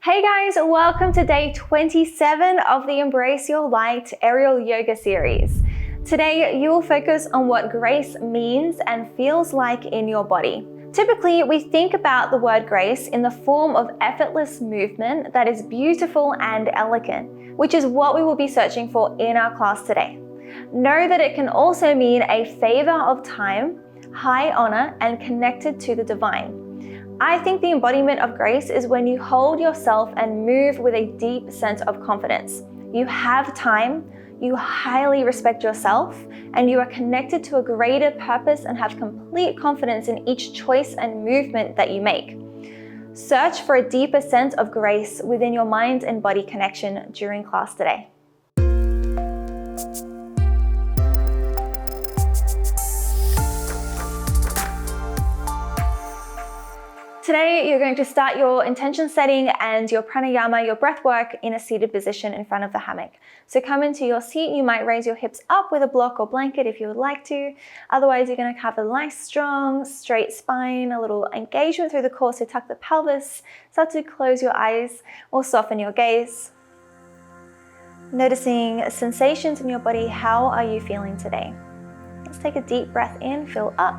Hey guys, welcome to day 27 of the Embrace Your Light aerial yoga series. Today, you will focus on what grace means and feels like in your body. Typically, we think about the word grace in the form of effortless movement that is beautiful and elegant, which is what we will be searching for in our class today. Know that it can also mean a favor of time, high honor, and connected to the divine. I think the embodiment of grace is when you hold yourself and move with a deep sense of confidence. You have time, you highly respect yourself, and you are connected to a greater purpose and have complete confidence in each choice and movement that you make. Search for a deeper sense of grace within your mind and body connection during class today. Today, you're going to start your intention setting and your pranayama, your breath work, in a seated position in front of the hammock. So come into your seat. You might raise your hips up with a block or blanket if you would like to. Otherwise, you're going to have a nice, strong, straight spine, a little engagement through the core. So tuck the pelvis, start to close your eyes or soften your gaze. Noticing sensations in your body. How are you feeling today? Let's take a deep breath in, fill up.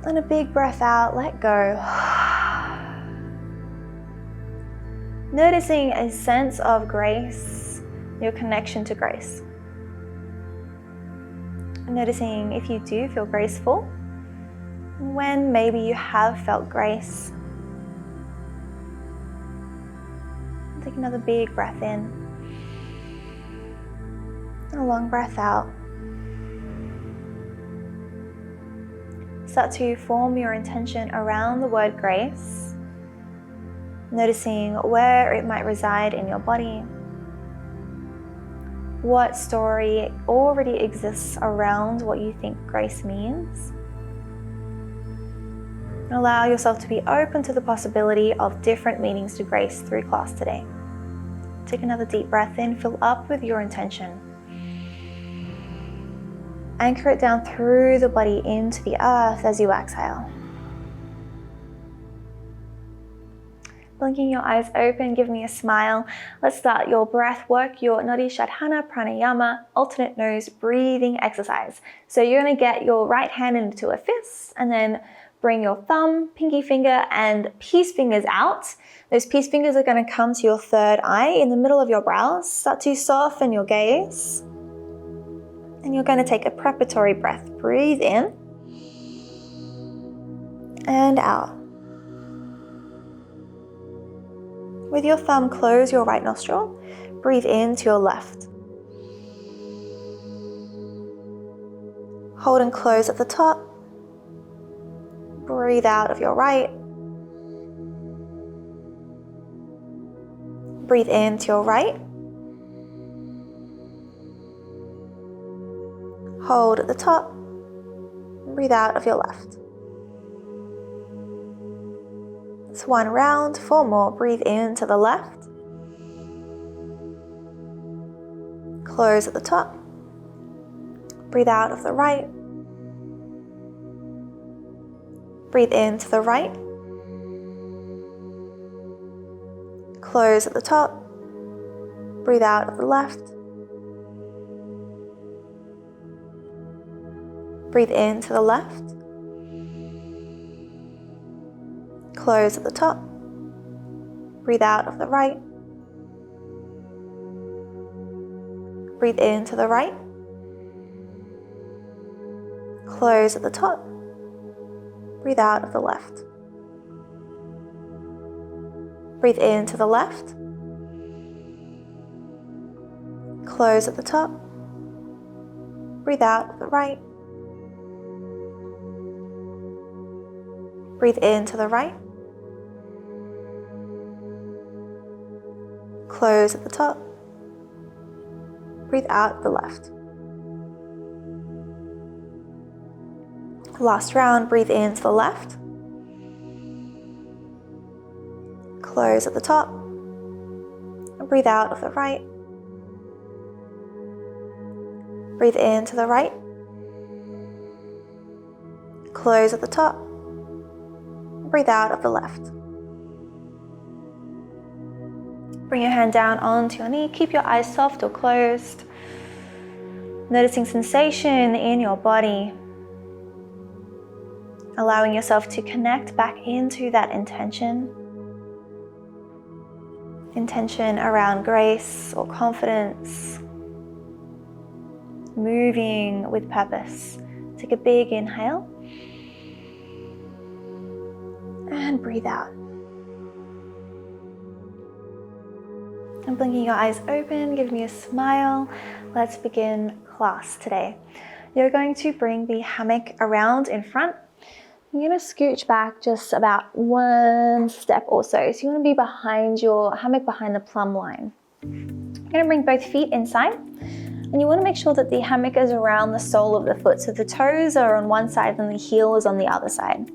And a big breath out, let go. Noticing a sense of grace, your connection to grace. Noticing if you do feel graceful, when maybe you have felt grace. Take another big breath in. And a long breath out. Start to form your intention around the word grace, noticing where it might reside in your body, what story already exists around what you think grace means. And allow yourself to be open to the possibility of different meanings to grace through class today. Take another deep breath in, fill up with your intention. Anchor it down through the body into the earth as you exhale. Blinking your eyes open, give me a smile. Let's start your breath work, your Nadi, Shodhana, Pranayama, alternate nose breathing exercise. So you're going to get your right hand into a fist and then bring your thumb, pinky finger, and peace fingers out. Those peace fingers are going to come to your third eye in the middle of your brows. Start to soften your gaze. And you're going to take a preparatory breath. Breathe in and out. With your thumb, close your right nostril. Breathe in to your left. Hold and close at the top. Breathe out of your right. Breathe in to your right. Hold at the top, breathe out of your left. It's one round, 4 more. Breathe in to the left. Close at the top. Breathe out of the right. Breathe in to the right. Close at the top. Breathe out of the left. Breathe in to the left. Close at the top. Breathe out of the right. Breathe in to the right. Close at the top. Breathe out of the left. Breathe in to the left. Close at the top. Breathe out of the right. Breathe in to the right. Close at the top. Breathe out the left. Last round, breathe in to the left. Close at the top. Breathe out of the right. Breathe in to the right. Close at the top. Breathe out of the left. Bring your hand down onto your knee. Keep your eyes soft or closed. Noticing sensation in your body. Allowing yourself to connect back into that intention. Intention around grace or confidence. Moving with purpose. Take a big inhale. And breathe out. And blinking your eyes open, give me a smile. Let's begin class today. You're going to bring the hammock around in front. You're going to scooch back just about one step or so. So you want to be behind your hammock, behind the plumb line. You're going to bring both feet inside. And you want to make sure that the hammock is around the sole of the foot. So the toes are on one side and the heel is on the other side.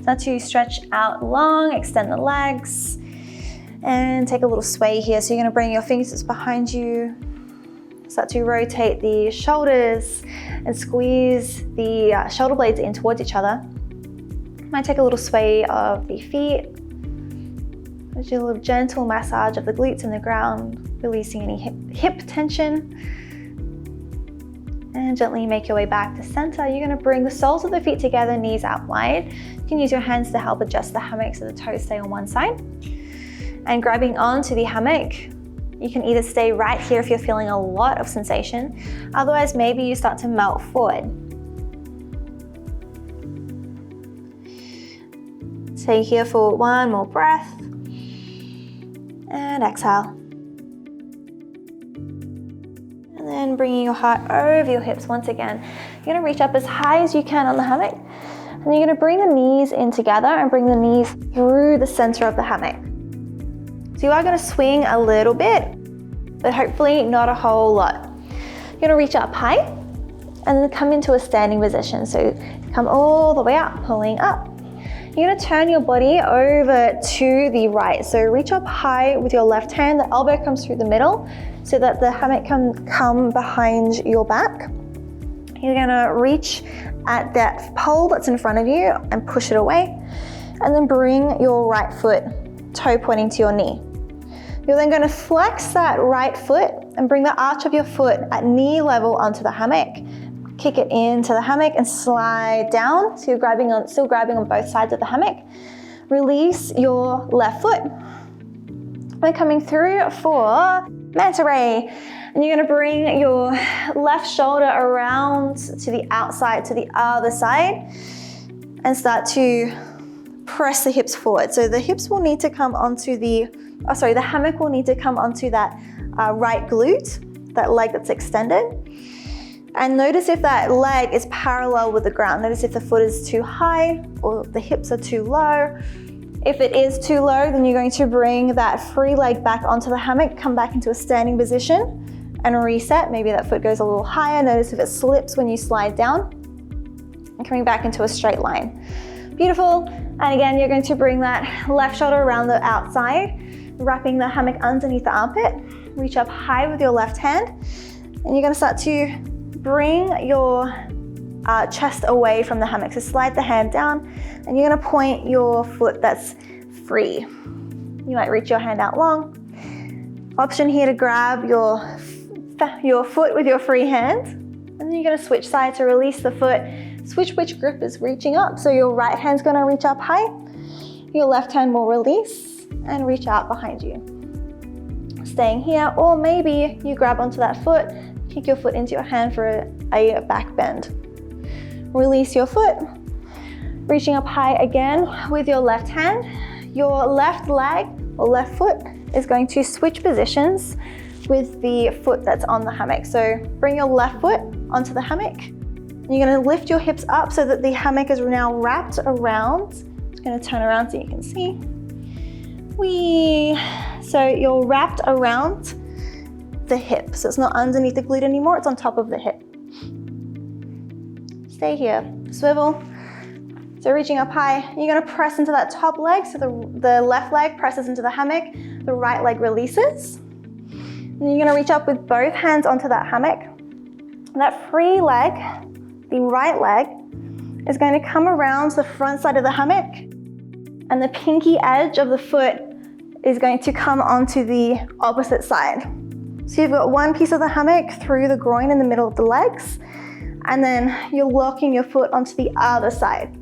Start to stretch out long, extend the legs, and take a little sway here. So you're going to bring your fingertips behind you. Start to rotate the shoulders and squeeze the shoulder blades in towards each other. Might take a little sway of the feet. Do a little gentle massage of the glutes and the ground, releasing any hip tension. And gently make your way back to center. You're going to bring the soles of the feet together, knees out wide. You can use your hands to help adjust the hammock so the toes stay on one side. And grabbing onto the hammock, you can either stay right here if you're feeling a lot of sensation. Otherwise, maybe you start to melt forward. Stay here for one more breath. And exhale. And then bringing your heart over your hips once again. You're going to reach up as high as you can on the hammock. And you're going to bring the knees in together and bring the knees through the center of the hammock. So you are going to swing a little bit, but hopefully not a whole lot. You're going to reach up high and then come into a standing position. So come all the way up, pulling up. You're going to turn your body over to the right. So reach up high with your left hand. The elbow comes through the middle so that the hammock can come behind your back. You're going to reach at that pole that's in front of you and push it away. And then bring your right foot, toe pointing to your knee. You're then going to flex that right foot and bring the arch of your foot at knee level onto the hammock. Kick it into the hammock and slide down. So you're still grabbing on both sides of the hammock. Release your left foot. Then coming through for manta ray. And you're going to bring your left shoulder around to the outside, to the other side, and start to press the hips forward. So the hips will need to come onto the hammock will need to come onto that right glute, that leg that's extended. And notice if that leg is parallel with the ground. Notice if the foot is too high or the hips are too low. If it is too low, then you're going to bring that free leg back onto the hammock, come back into a standing position and reset. Maybe that foot goes a little higher. Notice if it slips when you slide down and coming back into a straight line. Beautiful. And again, you're going to bring that left shoulder around the outside, wrapping the hammock underneath the armpit. Reach up high with your left hand. And you're going to start to bring your chest away from the hammock. So slide the hand down and you're going to point your foot that's free. You might reach your hand out long. Option here to grab your foot with your free hand. And then you're going to switch side to release the foot. Switch which grip is reaching up. So your right hand's going to reach up high. Your left hand will release and reach out behind you. Staying here, or maybe you grab onto that foot, kick your foot into your hand for a back bend. Release your foot, reaching up high again with your left hand. Your left leg or left foot is going to switch positions with the foot that's on the hammock. So bring your left foot onto the hammock. You're going to lift your hips up so that the hammock is now wrapped around. It's going to turn around so you can see. So you're wrapped around the hip. So it's not underneath the glute anymore, it's on top of the hip. Stay here, swivel. So reaching up high, you're going to press into that top leg. So the left leg presses into the hammock, the right leg releases. And you're going to reach up with both hands onto that hammock. That free leg, the right leg, is going to come around to the front side of the hammock, and the pinky edge of the foot is going to come onto the opposite side. So you've got one piece of the hammock through the groin in the middle of the legs, and then you're locking your foot onto the other side.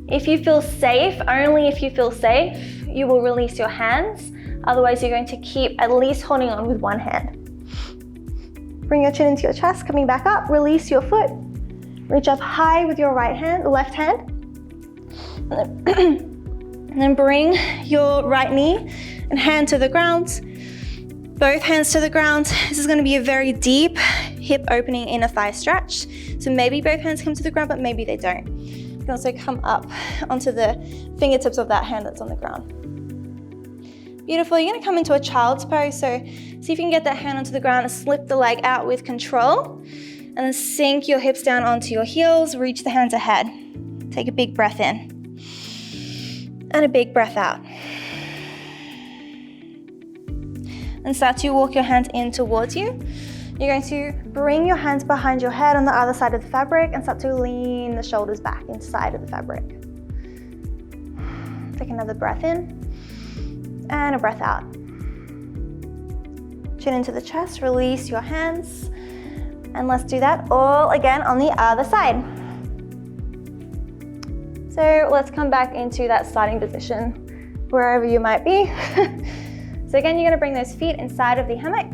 If you feel safe, only if you feel safe, you will release your hands. Otherwise, you're going to keep at least holding on with one hand. Bring your chin into your chest, coming back up, release your foot. Reach up high with your left hand. And then bring your right knee and hand to the ground. Both hands to the ground. This is going to be a very deep hip opening inner thigh stretch. So maybe both hands come to the ground, but maybe they don't. You can also come up onto the fingertips of that hand that's on the ground. Beautiful. You're going to come into a child's pose. So see if you can get that hand onto the ground and slip the leg out with control. And then sink your hips down onto your heels. Reach the hands ahead. Take a big breath in. And a big breath out. And start to walk your hands in towards you. You're going to bring your hands behind your head on the other side of the fabric and start to lean the shoulders back inside of the fabric. Take another breath in and a breath out. Chin into the chest, release your hands. And let's do that all again on the other side. So let's come back into that starting position, wherever you might be. So again, you're gonna bring those feet inside of the hammock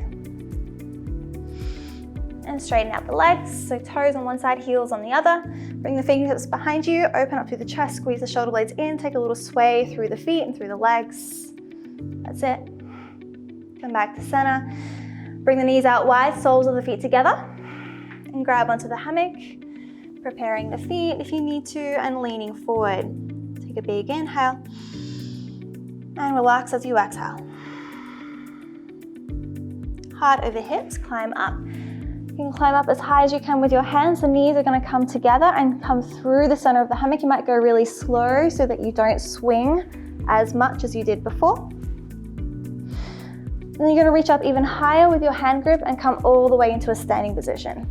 and straighten out the legs. So toes on one side, heels on the other. Bring the fingertips behind you, open up through the chest, squeeze the shoulder blades in, take a little sway through the feet and through the legs. That's it. Come back to center. Bring the knees out wide, soles of the feet together, and grab onto the hammock. Preparing the feet if you need to, and leaning forward. Take a big inhale and relax as you exhale. Heart over hips, climb up. You can climb up as high as you can with your hands. The knees are going to come together and come through the center of the hammock. You might go really slow so that you don't swing as much as you did before. And then you're going to reach up even higher with your hand grip and come all the way into a standing position.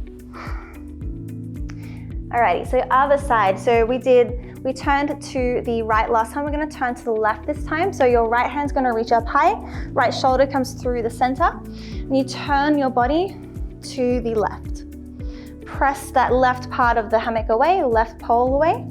Alrighty, so other side. So we turned to the right last time. We're going to turn to the left this time. So your right hand's going to reach up high, right shoulder comes through the center, and you turn your body to the left. Press that left part of the hammock away, left pole away.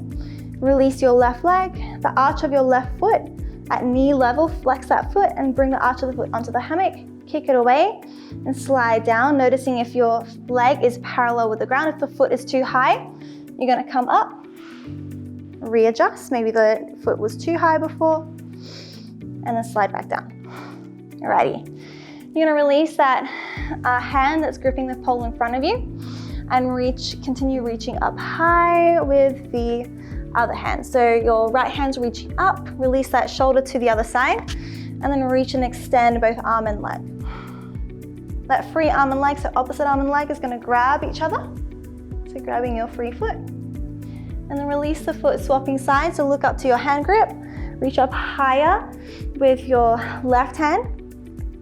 Release your left leg, the arch of your left foot at knee level, flex that foot and bring the arch of the foot onto the hammock. Kick it away and slide down, noticing if your leg is parallel with the ground. If the foot is too high, you're going to come up, readjust. Maybe the foot was too high before, and then slide back down. Alrighty. You're going to release that hand that's gripping the pole in front of you and continue reaching up high with the other hand. So your right hand's reaching up, release that shoulder to the other side, and then reach and extend both arm and leg. That free arm and leg, so opposite arm and leg, is going to grab each other. So grabbing your free foot. And then release the foot, swapping sides. So look up to your hand grip. Reach up higher with your left hand.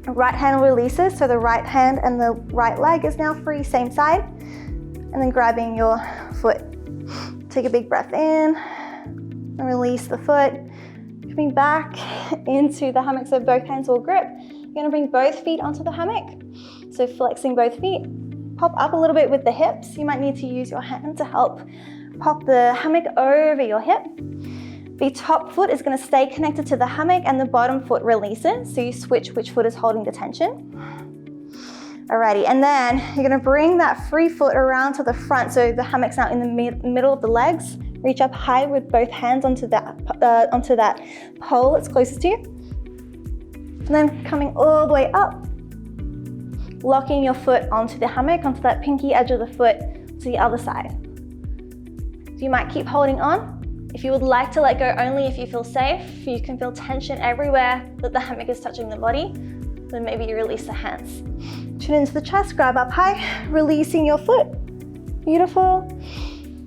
Right hand releases, so the right hand and the right leg is now free, same side. And then grabbing your foot. Take a big breath in and release the foot. Coming back into the hammock, so both hands will grip. You're going to bring both feet onto the hammock. So flexing both feet. Pop up a little bit with the hips. You might need to use your hand to help pop the hammock over your hip. The top foot is going to stay connected to the hammock and the bottom foot releases. So you switch which foot is holding the tension. Alrighty, and then you're going to bring that free foot around to the front. So the hammock's now in the middle of the legs. Reach up high with both hands onto that pole that's closest to you. And then coming all the way up, locking your foot onto the hammock, onto that pinky edge of the foot to the other side. So you might keep holding on. If you would like to let go only if you feel safe, you can feel tension everywhere that the hammock is touching the body, then maybe you release the hands. Chin into the chest, grab up high, releasing your foot. Beautiful.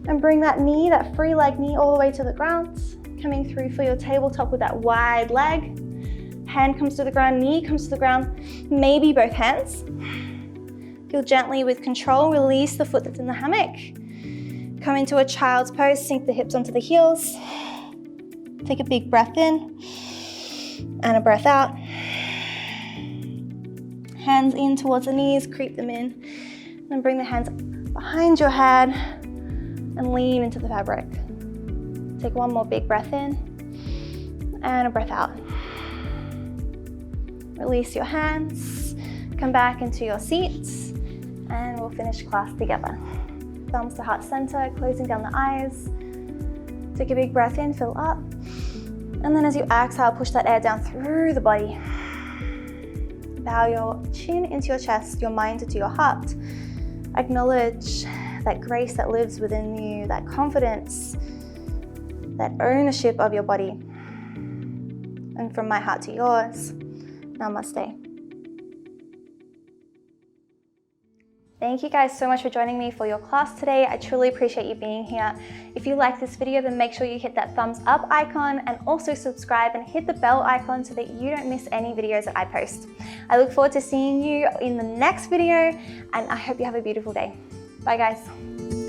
And bring that knee, that free leg knee, all the way to the ground. Coming through for your tabletop with that wide leg. Hand comes to the ground, knee comes to the ground, maybe both hands. Feel gently with control, release the foot that's in the hammock. Come into a child's pose, sink the hips onto the heels. Take a big breath in And a breath out. Hands in towards the knees, creep them in. And bring the hands behind your head and lean into the fabric. Take one more big breath in and a breath out. Release your hands, come back into your seats, and we'll finish class together. Thumbs to heart center, closing down the eyes. Take a big breath in, fill up. And then as you exhale, push that air down through the body. Bow your chin into your chest, your mind into your heart. Acknowledge that grace that lives within you, that confidence, that ownership of your body. And from my heart to yours, namaste. Thank you guys so much for joining me for your class today. I truly appreciate you being here. If you like this video, then make sure you hit that thumbs up icon and also subscribe and hit the bell icon so that you don't miss any videos that I post. I look forward to seeing you in the next video, and I hope you have a beautiful day. Bye guys.